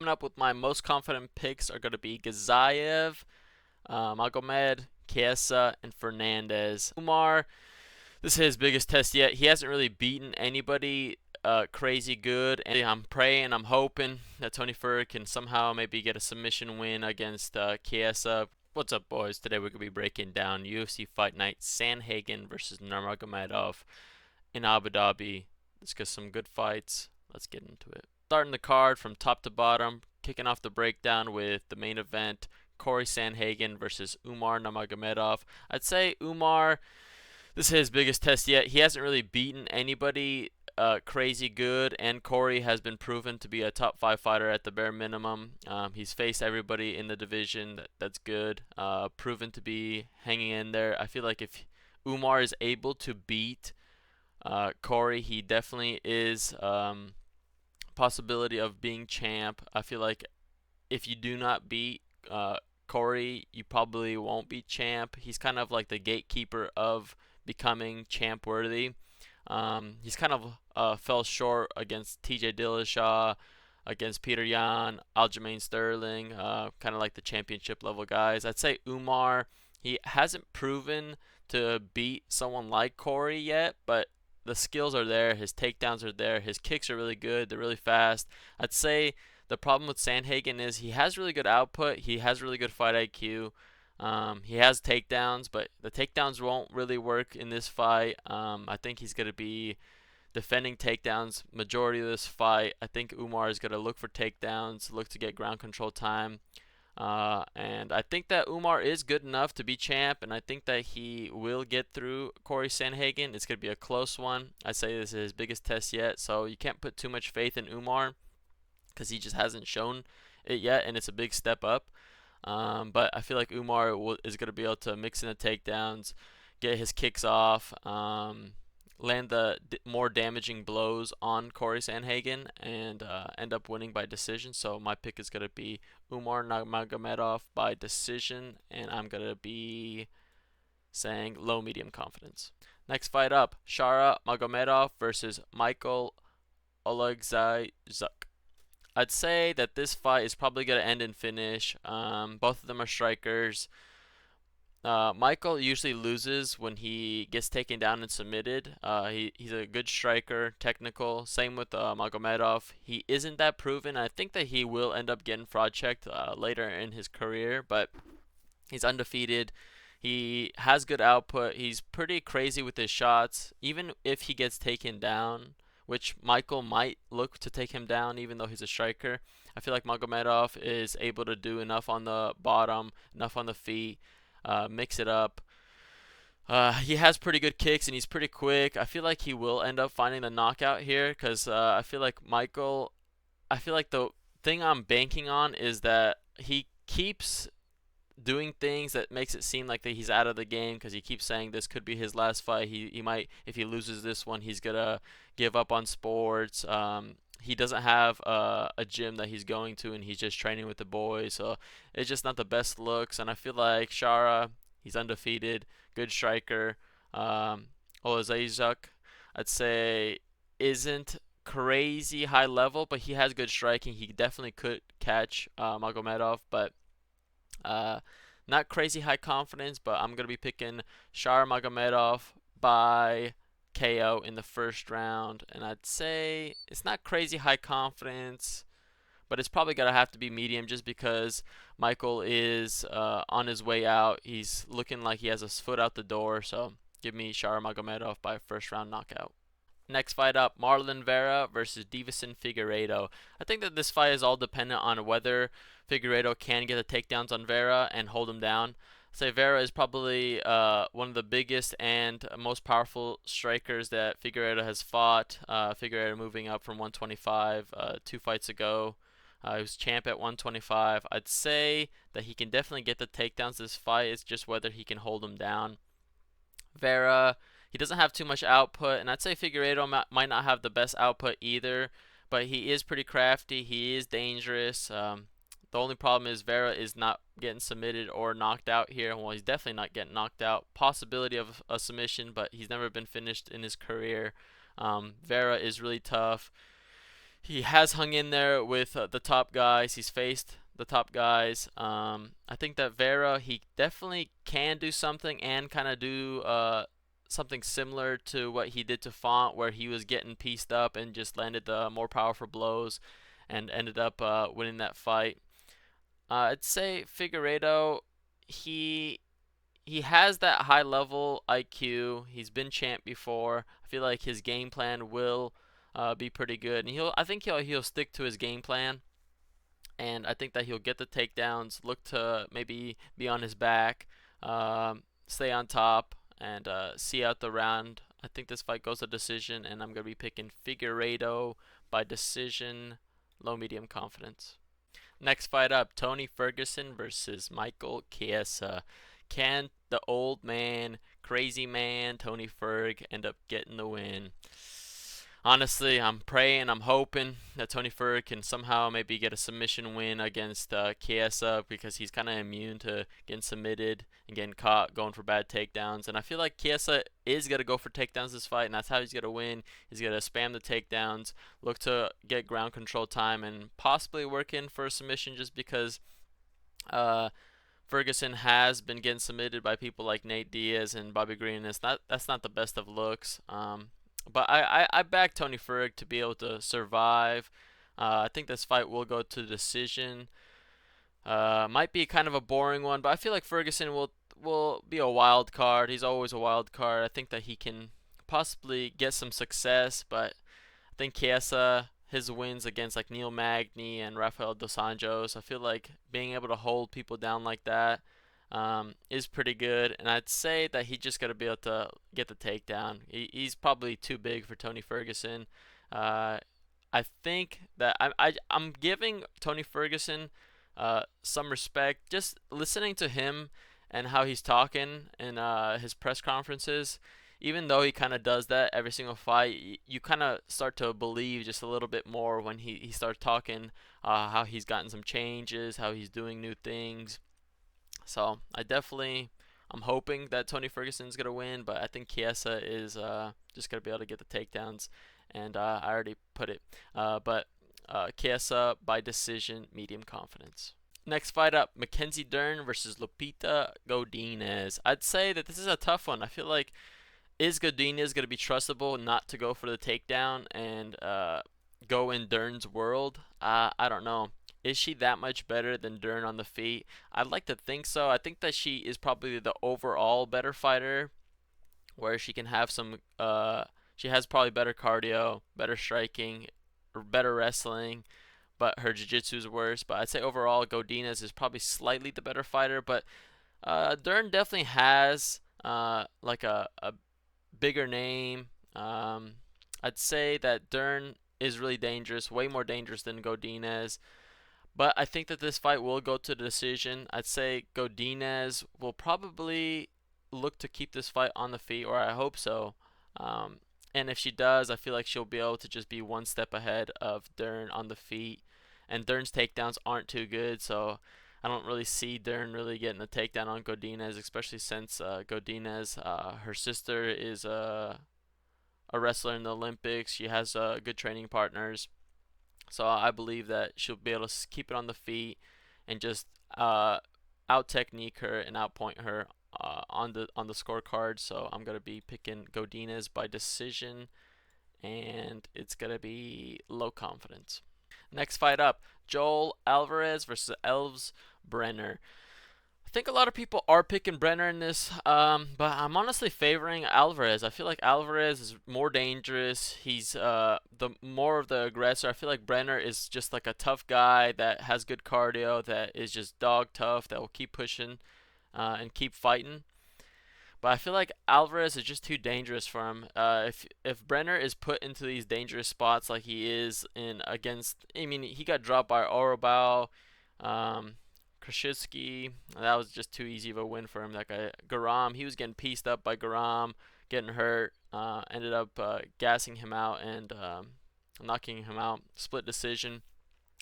up with my most confident picks are going to be Gaziev, Magomed, Chiesa, and Fernandes. Umar, this is his biggest test yet. He hasn't really beaten anybody crazy good, and I'm praying, I'm hoping that Tony Ferg can somehow maybe get a submission win against Chiesa. What's up, boys? Today we're going to be breaking down UFC Fight Night Sandhagen versus Nurmagomedov in Abu Dhabi. Let's get some good fights. Let's get into it. Starting the card from top to bottom, kicking off the breakdown with the main event, Cory Sandhagen versus Umar Nurmagomedov. I'd say Umar, this is his biggest test yet. He hasn't really beaten anybody crazy good, and Cory has been proven to be a top 5 fighter at the bare minimum. He's faced everybody in the division that's good, proven to be hanging in there. I feel like if Umar is able to beat Cory, he definitely is possibility of being champ. I feel like if you do not beat Cory, you probably won't be champ. He's kind of like the gatekeeper of becoming champ worthy. He's kind of fell short against TJ Dillashaw, against Peter Yan, Aljamain Sterling, kind of like the championship level guys. I'd say Umar, he hasn't proven to beat someone like Cory yet, but the skills are there, his takedowns are there, his kicks are really good, they're really fast. I'd say the problem with Sandhagen is he has really good output, he has really good fight IQ. He has takedowns, but the takedowns won't really work in this fight. I think he's going to be defending takedowns majority of this fight. I think Umar is going to look for takedowns, look to get ground control time. And I think that Umar is good enough to be champ, and I think that he will get through Cory Sandhagen. It's going to be a close one. I say this is his biggest test yet, so you can't put too much faith in Umar because he just hasn't shown it yet, and it's a big step up. But I feel like Umar is going to be able to mix in the takedowns, get his kicks off, land the more damaging blows on Cory Sandhagen, and end up winning by decision. So my pick is going to be Umar Nurmagomedov by decision, and I'm going to be saying low-medium confidence. Next fight up, Shara Magomedov versus Michal Oleksiejczuk. I'd say that this fight is probably going to end in finish. Both of them are strikers. Michal usually loses when he gets taken down and submitted. He's a good striker, technical. Same with Magomedov. He isn't that proven. I think that he will end up getting fraud checked later in his career, but he's undefeated. He has good output. He's pretty crazy with his shots. Even if he gets taken down, which Michal might look to take him down even though he's a striker, I feel like Magomedov is able to do enough on the bottom, enough on the feet, mix it up. He has pretty good kicks and he's pretty quick. I feel like he will end up finding the knockout here because I feel like the thing I'm banking on is that he keeps doing things that makes it seem like that he's out of the game because he keeps saying this could be his last fight. He might, if he loses this one, he's gonna give up on sports. He doesn't have a gym that he's going to, and he's just training with the boys. So it's just not the best looks. And I feel like Shara, he's undefeated, good striker. Oleksiejczuk, I'd say, isn't crazy high level, but he has good striking. He definitely could catch Magomedov, but not crazy high confidence, but I'm going to be picking Shara Magomedov by KO in the first round. And I'd say it's not crazy high confidence, but it's probably going to have to be medium just because Michal is on his way out. He's looking like he has his foot out the door. So give me Shara Magomedov by a first round knockout. Next fight up, Marlon Vera versus Deiveson Figueiredo. I think that this fight is all dependent on whether Figueiredo can get the takedowns on Vera and hold him down. I'd say Vera is probably one of the biggest and most powerful strikers that Figueiredo has fought. Figueiredo moving up from 125 2 fights ago. He was champ at 125. I'd say that he can definitely get the takedowns this fight. It's just whether he can hold him down. Vera, he doesn't have too much output, and I'd say Figueiredo might not have the best output either, but he is pretty crafty. He is dangerous. The only problem is Vera is not getting submitted or knocked out here. Well, he's definitely not getting knocked out. Possibility of a submission, but he's never been finished in his career. Vera is really tough. he has hung in there with the top guys. He's faced the top guys. I think that Vera, he definitely can do something and kind of do something similar to what he did to Font, where he was getting pieced up and just landed the more powerful blows and ended up winning that fight. I'd say Figueiredo, he he has that high level IQ. He's been champ before. I feel like his game plan will be pretty good, and I think he'll stick to his game plan. And I think that he'll get the takedowns, look to maybe be on his back, stay on top, and see out the round. I think this fight goes to decision, and I'm gonna be picking Figueiredo by decision, low medium confidence. Next fight up, Tony Ferguson versus Michael Chiesa. Can the old man, crazy man, Tony Ferg end up getting the win? Honestly, I'm praying, I'm hoping that Tony Ferg can somehow maybe get a submission win against Chiesa, because he's kind of immune to getting submitted and getting caught going for bad takedowns. And I feel like Chiesa is going to go for takedowns this fight, and that's how he's going to win. He's going to spam the takedowns, look to get ground control time, and possibly work in for a submission, just because Ferguson has been getting submitted by people like Nate Diaz and Bobby Green, and that's not the best of looks. But I back Tony Ferg to be able to survive. I think this fight will go to decision. Might be kind of a boring one, but I feel like Ferguson will be a wild card. He's always a wild card. I think that he can possibly get some success, but I think Chiesa, his wins against like Neil Magny and Rafael dos Anjos, I feel like being able to hold people down like that is pretty good. And I'd say that he just got to be able to get the takedown. He's probably too big for Tony Ferguson. I think that I'm giving Tony Ferguson some respect. Just listening to him and how he's talking in his press conferences, even though he kind of does that every single fight, you kind of start to believe just a little bit more when he starts talking how he's gotten some changes, how he's doing new things. So I'm hoping that Tony Ferguson's gonna win, but I think Chiesa is just gonna be able to get the takedowns, and I already put it. But Chiesa by decision, medium confidence. Next fight up, Mackenzie Dern versus Lupita Godinez. I'd say that this is a tough one. I feel like, is Godinez gonna be trustable not to go for the takedown and go in Dern's world? I don't know. Is she that much better than Dern on the feet? I'd like to think so. I think that she is probably the overall better fighter, where she can have some. She has probably better cardio, better striking, or better wrestling, but her jiu-jitsu is worse. But I'd say overall, Godinez is probably slightly the better fighter. But Dern definitely has like a bigger name. I'd say that Dern is really dangerous, way more dangerous than Godinez. But I think that this fight will go to the decision. I'd say Godinez will probably look to keep this fight on the feet, or I hope so. And if she does, I feel like she'll be able to just be one step ahead of Dern on the feet. And Dern's takedowns aren't too good, so I don't really see Dern really getting a takedown on Godinez, especially since Godinez, her sister is a wrestler in the Olympics. She has good training partners. So I believe that she'll be able to keep it on the feet and just out technique her and outpoint her on the scorecard. So I'm gonna be picking Godinez by decision, and it's gonna be low confidence. Next fight up, Joel Alvarez versus Elves Brener. I think a lot of people are picking Brener in this, but I'm honestly favoring Alvarez. I feel like Alvarez is more dangerous. He's the more of the aggressor. I feel like Brener is just like a tough guy that has good cardio, that is just dog tough, that will keep pushing and keep fighting. But I feel like Alvarez is just too dangerous for him. If Brener is put into these dangerous spots like he is in against, I mean, he got dropped by Orobao. Krashitsky, that was just too easy of a win for him. That guy Guram, he was getting pieced up by Guram, getting hurt. Ended up gassing him out and knocking him out. Split decision.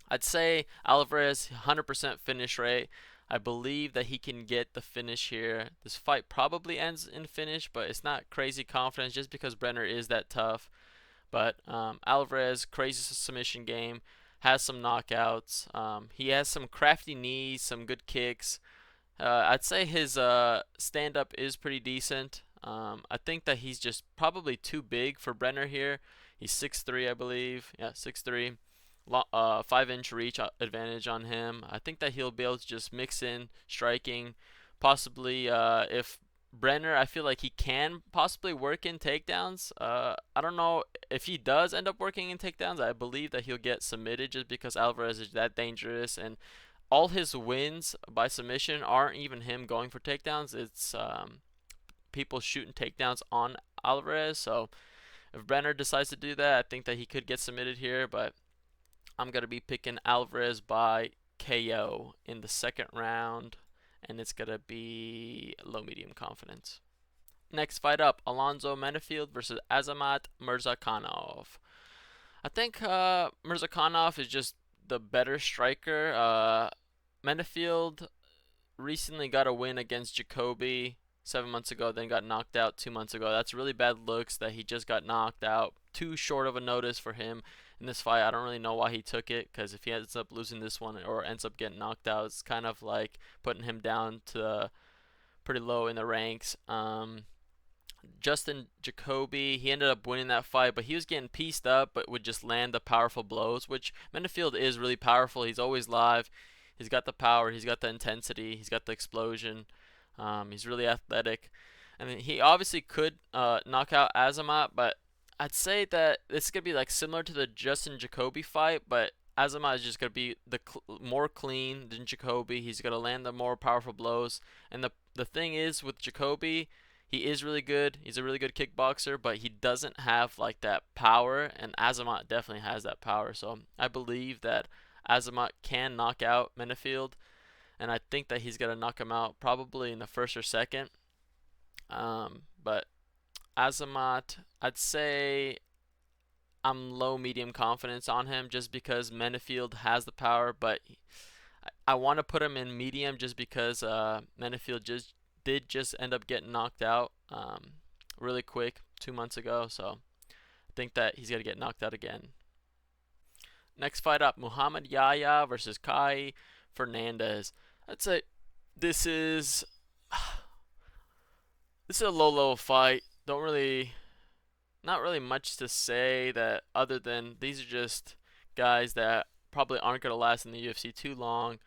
I'd say Alvarez 100% finish rate. I believe that he can get the finish here. This fight probably ends in finish, but it's not crazy confidence just because Brener is that tough. But Alvarez, crazy submission game, has some knockouts. He has some crafty knees, some good kicks. I'd say his stand-up is pretty decent. I think that he's just probably too big for Brener here. He's 6'3", I believe. Yeah, 6'3". 5-inch reach advantage on him. I think that he'll be able to just mix in striking. Possibly, if Brener, I feel like he can possibly work in takedowns. I don't know if he does end up working in takedowns. I believe that he'll get submitted just because Alvarez is that dangerous, and all his wins by submission aren't even him going for takedowns. It's people shooting takedowns on Alvarez. So if Brener decides to do that, I think that he could get submitted here, but I'm going to be picking Alvarez by KO in the second round, and it's going to be low-medium confidence. Next fight up, Alonzo Menifield versus Azamat Murzakanov. I think Murzakanov is just the better striker. Menifield recently got a win against Jacoby 7 months ago, then got knocked out 2 months ago. That's really bad looks that he just got knocked out. Too short of a notice for him in this fight. I don't really know why he took it, because if he ends up losing this one or ends up getting knocked out, it's kind of like putting him down to pretty low in the ranks. Justin Jacoby, he ended up winning that fight, but he was getting pieced up, but would just land the powerful blows, which Menifield is really powerful. He's always live. He's got the power. He's got the intensity. He's got the explosion. He's really athletic. I mean, he obviously could knock out Azamat, but I'd say that this is going to be like similar to the Justin Jacoby fight, but Azamat is just going to be more clean than Jacoby. He's going to land the more powerful blows. And the thing is with Jacoby, he is really good. He's a really good kickboxer, but he doesn't have like that power, and Azamat definitely has that power. So I believe that Azamat can knock out Menifield, and I think that he's going to knock him out probably in the first or second. But Azamat, I'd say I'm low-medium confidence on him just because Menifield has the power, but I want to put him in medium just because Menifield did just end up getting knocked out really quick 2 months ago, so I think that he's going to get knocked out again. Next fight up, Mohammad Yahya versus Kaue Fernandes. I'd say this is a low-level fight. Not really much to say that other than these are just guys that probably aren't going to last in the UFC too long.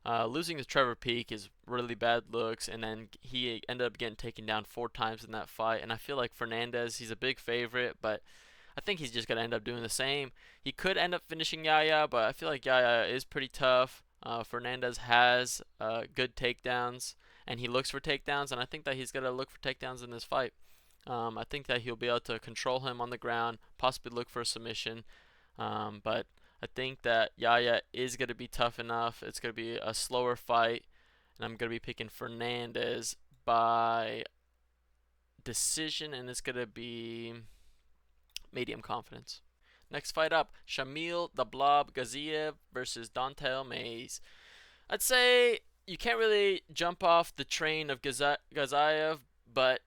Losing to Trevor Peek is really bad looks, and then he ended up getting taken down 4 times in that fight. And I feel like Fernandes, he's a big favorite, but I think he's just going to end up doing the same. He could end up finishing Yahya, but I feel like Yahya is pretty tough. Fernandes has good takedowns, and he looks for takedowns, and I think that he's going to look for takedowns in this fight. I think that he'll be able to control him on the ground, possibly look for a submission, but I think that Yahya is going to be tough enough. It's going to be a slower fight, and I'm going to be picking Fernandes by decision, and it's going to be medium confidence. Next fight up, Shamil the Blob Gaziev versus Don'Tale Mayes. I'd say you can't really jump off the train of Gaziev, but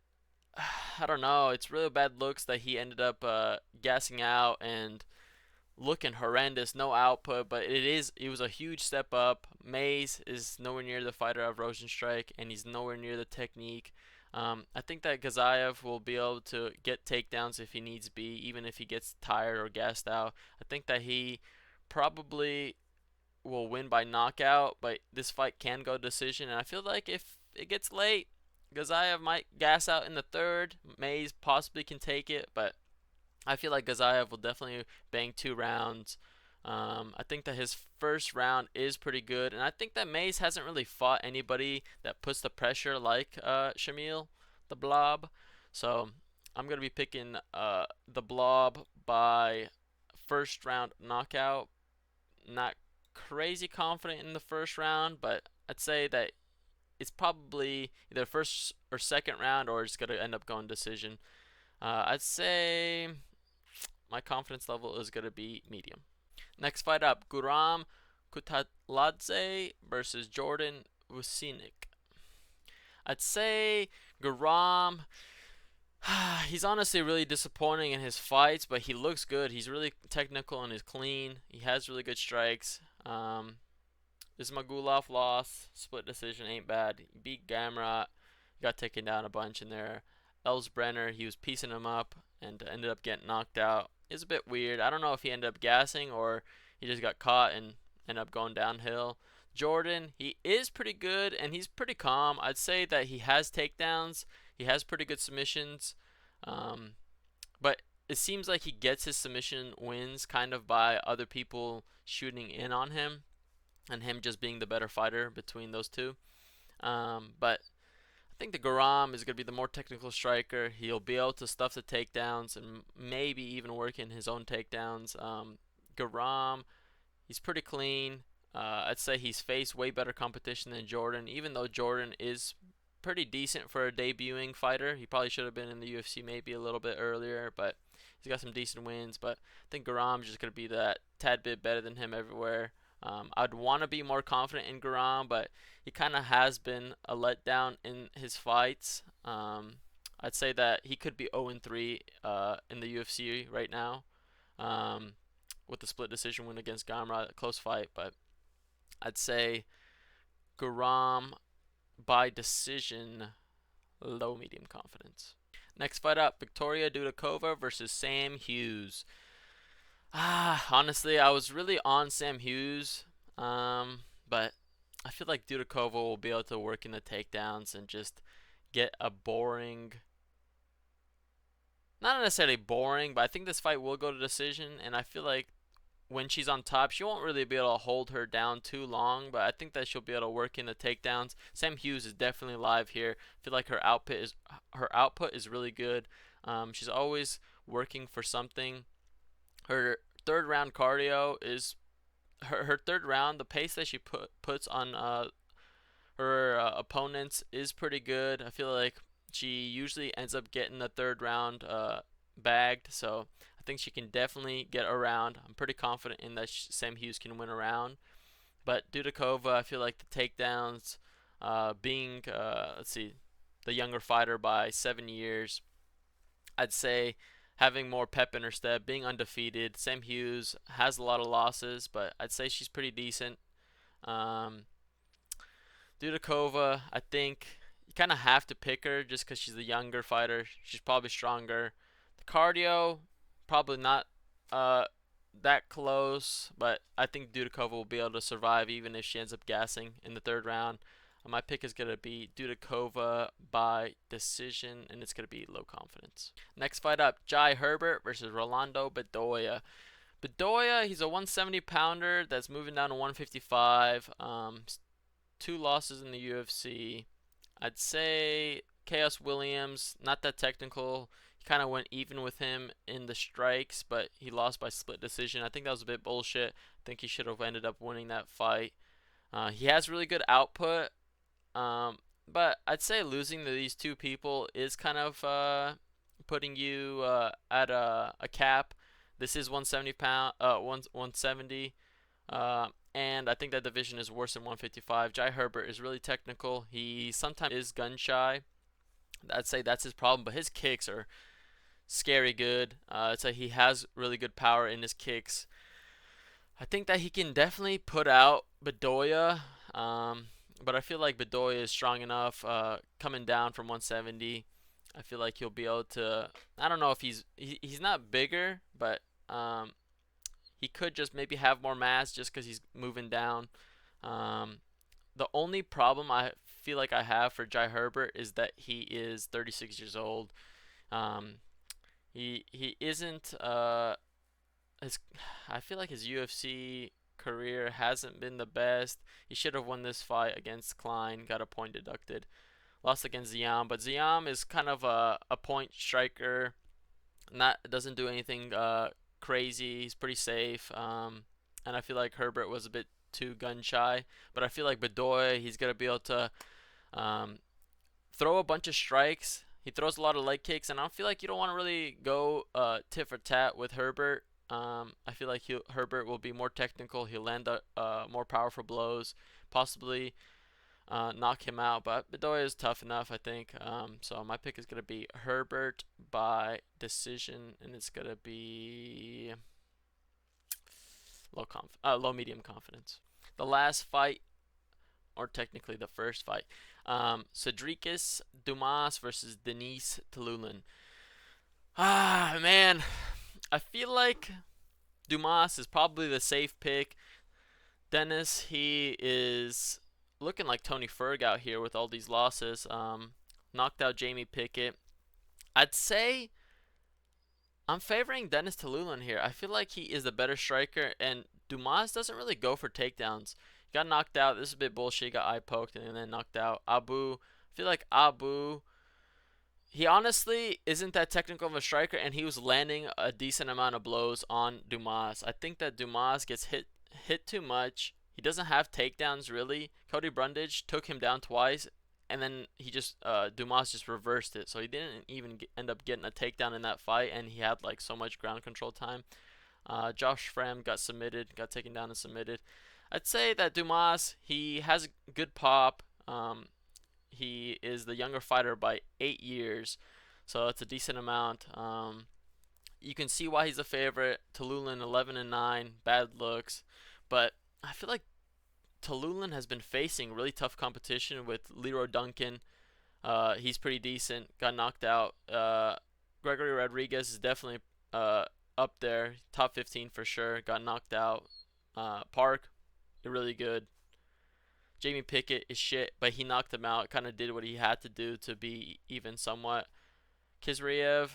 I don't know. It's really bad looks that he ended up gassing out and looking horrendous, no output, but it was a huge step up. Mayes is nowhere near the fighter of Rosenstrike, and he's nowhere near the technique. I think that Gaziev will be able to get takedowns if he needs be, even if he gets tired or gassed out. I think that he probably will win by knockout, but this fight can go decision, and I feel like if it gets late, Gaziev might gas out in the third. Mayes possibly can take it, but I feel like Gaziev will definitely bang 2 rounds. I think that his first round is pretty good, and I think that Mayes hasn't really fought anybody that puts the pressure like Shamil, the Blob. So I'm going to be picking the Blob by first round knockout. Not crazy confident in the first round, but I'd say that it's probably either first or second round, or it's going to end up going decision. I'd say my confidence level is going to be medium. Next fight up, Guram Kutateladze versus Jordan Vucinic. I'd say Guram, He's honestly really disappointing in his fights, but he looks good. He's really technical and is clean. He has really good strikes. This Magulov loss, split decision, ain't bad. He beat Gamrot, got taken down a bunch in there. Elves Brener, he was piecing him up and ended up getting knocked out. It's a bit weird. I don't know if he ended up gassing or he just got caught and ended up going downhill. Jordan, he is pretty good and he's pretty calm. I'd say that he has takedowns. He has pretty good submissions. Um, but it seems like he gets his submission wins kind of by other people shooting in on him and him just being the better fighter between those two. But I think the Guram is going to be the more technical striker. He'll be able to stuff the takedowns and maybe even work in his own takedowns. Guram, he's pretty clean. I'd say he's faced way better competition than Jordan, even though Jordan is pretty decent for a debuting fighter. He probably should have been in the UFC maybe a little bit earlier, but he's got some decent wins. But I think Guram's just going to be that tad bit better than him everywhere. I'd want to be more confident in Guram, but he kind of has been a letdown in his fights. I'd say that he could be 0-3 in the UFC right now with the split decision win against Gamrot, a close fight. But I'd say Guram by decision, low medium confidence. Next fight up, Victoria Dudakova versus Sam Hughes. Honestly, I was really on Sam Hughes, but I feel like Dudakova will be able to work in the takedowns and just get a boring, not necessarily boring, but I think this fight will go to decision, and I feel like when she's on top, she won't really be able to hold her down too long, but I think that she'll be able to work in the takedowns. Sam Hughes is definitely live here. I feel like her output is really good. She's always working for something. Her third round cardio is her third round. The pace that she puts on her opponents is pretty good. I feel like she usually ends up getting the third round bagged, so I think she can definitely get around. I'm pretty confident in that Sam Hughes can win around. But Dudakova, I feel like the takedowns, being let's see, the younger fighter by 7 years, I'd say having more pep in her step, being undefeated. Sam Hughes has a lot of losses, but I'd say she's pretty decent. Dudakova, I think you kind of have to pick her just because she's the younger fighter. She's probably stronger. The cardio, probably not that close, but I think Dudakova will be able to survive even if she ends up gassing in the third round. My pick is going to be Dudakova by decision, and it's going to be low confidence. Next fight up, Jai Herbert versus Rolando Bedoya. Bedoya, he's a 170 pounder that's moving down to 155. 2 losses in the UFC. I'd say Chaos Williams, not that technical. He kind of went even with him in the strikes, but he lost by split decision. I think that was a bit bullshit. I think he should have ended up winning that fight. He has really good output. But I'd say losing to these two people is kind of putting you at a cap. This is 170. And I think that division is worse than 155. Jai Herbert is really technical. He sometimes is gun shy. I'd say that's his problem, but his kicks are scary good. I'd say he has really good power in his kicks. I think that he can definitely put out Bedoya. But I feel like Bedoya is strong enough coming down from 170. I feel like he'll be able to. I don't know if he's not bigger, but he could just maybe have more mass just because he's moving down. The only problem I feel like I have for Jai Herbert is that he is 36 years old. He isn't I feel like his UFC career hasn't been the best. He should have won this fight against Klein, got a point deducted. Lost against Ziam, but Ziam is kind of a point striker. Doesn't do anything crazy. He's pretty safe. And I feel like Herbert was a bit too gun shy. But I feel like Bedoya, he's gonna be able to throw a bunch of strikes. He throws a lot of leg kicks, and I feel like you don't want to really go tit for tat with Herbert. I feel like Herbert will be more technical. He'll land more powerful blows, possibly knock him out. But Bedoya is tough enough, I think. So my pick is going to be Herbert by decision, and it's going to be low medium confidence. The last fight, or technically the first fight, Cedricus Dumas versus Denis Tillulin. Ah, man, I feel like Dumas is probably the safe pick. Dennis, he is looking like Tony Ferg out here with all these losses. Knocked out Jamie Pickett. I'd say I'm favoring Denis Tillulin here. I feel like he is the better striker, and Dumas doesn't really go for takedowns. He got knocked out. This is a bit bullshit. He got eye poked and then knocked out. I feel like Abu, he honestly isn't that technical of a striker, and he was landing a decent amount of blows on Dumas. I think that Dumas gets hit too much. He doesn't have takedowns really. Cody Brundage took him down twice, and then Dumas just reversed it. So he didn't even end up getting a takedown in that fight, and he had like so much ground control time. Josh Fram got taken down and submitted. I'd say that Dumas, he has good pop. He is the younger fighter by 8 years, so it's a decent amount. You can see why he's a favorite. Tillulin 11-9, bad looks, but I feel like Tillulin has been facing really tough competition with Leroy Duncan. He's pretty decent. Got knocked out. Gregory Rodriguez is definitely up there, top 15 for sure. Got knocked out. Park, really good. Jamie Pickett is shit, but he knocked him out. Kind of did what he had to do to be even somewhat. Kizriev,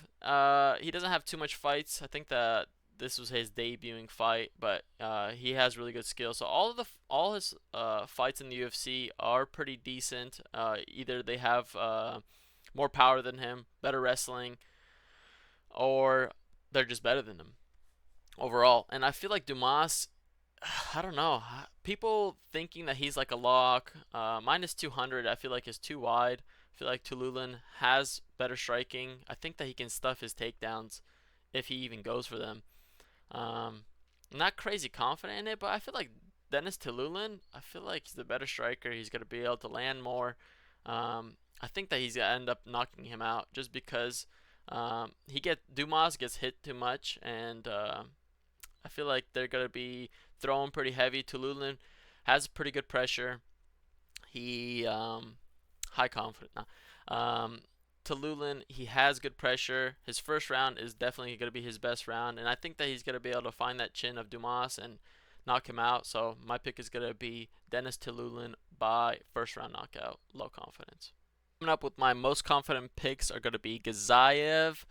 he doesn't have too much fights. I think that this was his debuting fight, but he has really good skill. So all his fights in the UFC are pretty decent. Either they have more power than him, better wrestling, or they're just better than him overall. And I feel like Dumas, I don't know. People thinking that he's like a lock. Minus 200, I feel like is too wide. I feel like Tillulin has better striking. I think that he can stuff his takedowns if he even goes for them. Not crazy confident in it, but I feel like Denis Tillulin, I feel like he's the better striker. He's going to be able to land more. I think that he's going to end up knocking him out just because Dumas gets hit too much, and I feel like they're going to be throwing pretty heavy. Tillulin has pretty good pressure. He high confidence. Tillulin, he has good pressure. His first round is definitely going to be his best round, and I think that he's going to be able to find that chin of Dumas and knock him out. So my pick is going to be Denis Tillulin by first round knockout, low confidence. Coming up with my most confident picks are going to be Gaziev,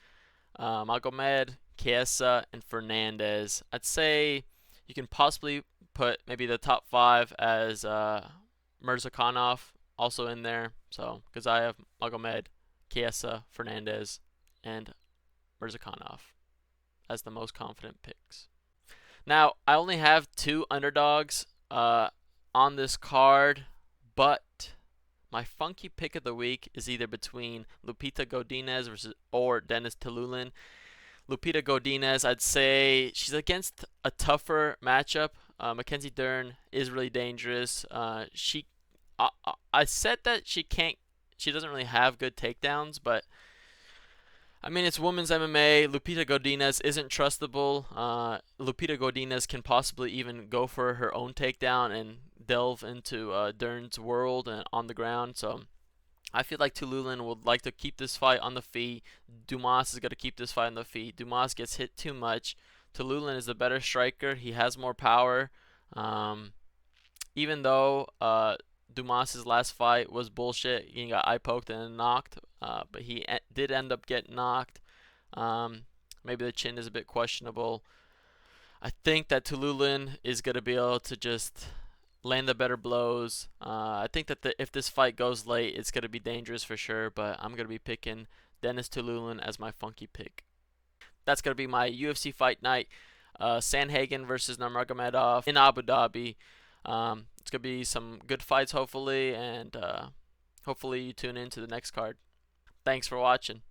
Magomedov, Chiesa, and Fernandes. I'd say you can possibly put maybe the top 5 as Murzakanov also in there. So Gaziev, Magomedov, Chiesa, Fernandes, and Murzakanov as the most confident picks. Now, I only have 2 underdogs on this card, but my funky pick of the week is either between Lupita Godinez or Denis Tillulin. Lupita Godinez, I'd say she's against a tougher matchup. Mackenzie Dern is really dangerous. I said that she doesn't really have good takedowns, but I mean, it's women's MMA. Lupita Godinez isn't trustable. Lupita Godinez can possibly even go for her own takedown and delve into Dern's world and on the ground. So I feel like Tillulin would like to keep this fight on the feet. Dumas is going to keep this fight on the feet. Dumas gets hit too much. Tillulin is the better striker. He has more power. Even though Dumas's last fight was bullshit, he got eye poked and knocked, but he did end up getting knocked. Maybe the chin is a bit questionable. I think that Tillulin is going to be able to just land the better blows. I think that if this fight goes late, it's going to be dangerous for sure, but I'm going to be picking Denis Tillulin as my funky pick. That's going to be my UFC fight night. Sandhagen versus Nurmagomedov in Abu Dhabi. It's going to be some good fights, hopefully, and hopefully you tune in to the next card. Thanks for watching.